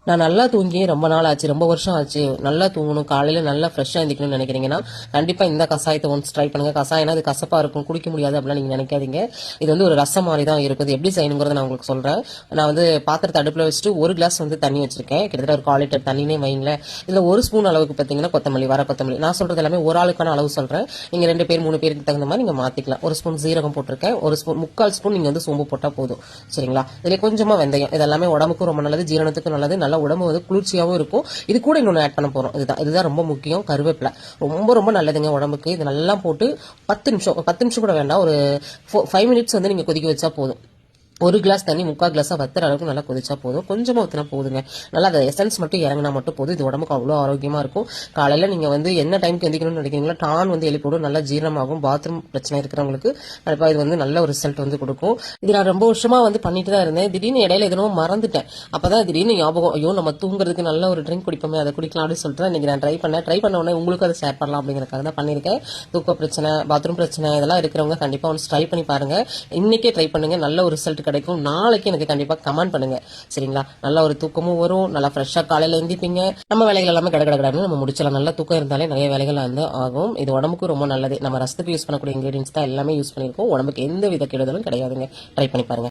நான் நல்லா தூங்கி ரொம்ப நாள் ஆச்சு, ரொம்ப வருஷம் ஆச்சு, நல்லா தூங்கணும், காலையில நல்லா ஃப்ரெஷ்ஷாக எழுந்திக்கணும்னு நினைக்கிறீங்கன்னா கண்டிப்பாக இந்த கசாயத்தை ஒன்ஸ் ட்ரை பண்ணுங்க. கசாயம்னா அது கசப்பாக இருக்கும், குடிக்க முடியாது அப்படிலாம் நீங்கள் நினைக்காதீங்க. இது வந்து ஒரு ரசம் மாதிரி தான் இருக்குது. எப்படி செய்யணுங்கிறத நான் உங்களுக்கு சொல்கிறேன். நான் வந்து பாத்திரத்தை அடுப்பில் வச்சுட்டு 1 கிளாஸ் வந்து தண்ணி வச்சிருக்கேன். கிட்டத்தட்ட ஒரு 1/4 லிட்டர் தண்ணினே வைங்களேன். இதில் 1 ஸ்பூன் அளவுக்கு பார்த்தீங்கன்னா கொத்தமல்லி, வர கொத்தமல்லி. நான் சொல்கிறது எல்லாமே ஒரு ஆளுக்கான அளவு சொல்கிறேன். நீங்கள் 2 பேர் 3 பேருக்கு தகுந்த மாதிரி நீங்கள் மாற்றிக்கலாம். 1 ஸ்பூன் சீரகம் போட்டிருக்கேன், 1 ஸ்பூன் 3/4 ஸ்பூன் நீங்கள் வந்து சோம்பு போட்டால் போதும். சரிங்களா? இதில் கொஞ்சமாக வெந்தயம். இதெல்லாமே உடம்புக்கும் ரொம்ப நல்லது, ஜீரணத்துக்கும் நல்லது, நல்லா உடம்பு வந்து குளிர்ச்சியாகவும் இருக்கும். இது கூட இன்னொன்று ஆட் பண்ண போகிறோம். இதுதான் ரொம்ப முக்கியம். கருவேப்பிலை ரொம்ப ரொம்ப நல்லதுங்க உடம்புக்கு. இது நல்லா போட்டு 10 நிமிஷம் கூட வேண்டாம், ஒரு 5 மினிட்ஸ் வந்து நீங்கள் கொதிக்க வச்சா போதும். 1 கிளாஸ் தண்ணி 3/4 கிளாஸா வத்துற அளவுக்கு நல்லா கொதிச்சா போதும். கொஞ்சமா ஊற்றினா போதுங்க. நல்லா அந்த எசன்ஸ் மட்டும் இறங்கினா மட்டும் போதும். இது உடம்புக்கு அவ்வளோ ஆரோக்கியமா இருக்கும். காலையில் நீங்கள் வந்து என்ன டைமுக்கு எந்திக்கணும்னு நினைக்கிறீங்களோ டான் வந்து எழுப்பிவிடும், நல்லா ஜீரணமாகும். பாத்ரூம் பிரச்சனை இருக்கிறவங்களுக்கு கண்டிப்பாக இது வந்து நல்ல ஒரு ரிசல்ட் வந்து கொடுக்கும். இது நான் ரொம்ப வருஷமா வந்து பண்ணிட்டு தான் இருந்தேன். திடீர்னு இடையில எதனோ மறந்துட்டேன். அப்பதான் திடீர்னு ஞாபகம், ஐயோ நம்ம தூங்குறதுக்கு நல்ல ஒரு ட்ரிங்க் குடிப்போமே, அதை குடிக்கலாம் அப்படின்னு சொல்லிட்டு இன்னைக்கு நான் ட்ரை பண்ண உடனே உங்களுக்கு அதை ஷேர் பண்ணலாம் அப்படிங்கிறக்காக தான் பண்ணியிருக்கேன். தூக்க பிரச்சனை, பாத்ரூம் பிரச்சனை இதெல்லாம் இருக்கிறவங்க கண்டிப்பாக ஒன்று ட்ரை பண்ணி பாருங்க. இன்னைக்கே ட்ரை பண்ணுங்க, நல்ல ஒரு ரிசல்ட் கிடைக்கும். நாளைக்கு எனக்கு கண்டிப்பா கமெண்ட் பண்ணுங்க. சரிங்களா? நல்ல ஒரு தூக்கமும் வரும், நல்லா ஃப்ரெஷ்ஷா காலையில எழுந்திப்பீங்க. நம்ம வேலைகள் எல்லாமே கடகடன்னு நம்ம முடிச்சலாம். நல்ல தூக்கம் இருந்தாலே நிறைய வேலைகள் வந்து ஆகும். இது உடம்புக்கு ரொம்ப நல்லது. நம்ம ரசத்துக்கு யூஸ் பண்ணக்கூடிய இன்கிரீடியன்ஸ் தான் எல்லாமே யூஸ் பண்ணியிருக்கோம். உடம்புக்கு எந்த வித கெடுதலும் கிடையாதுங்க. ட்ரை பண்ணி பாருங்க.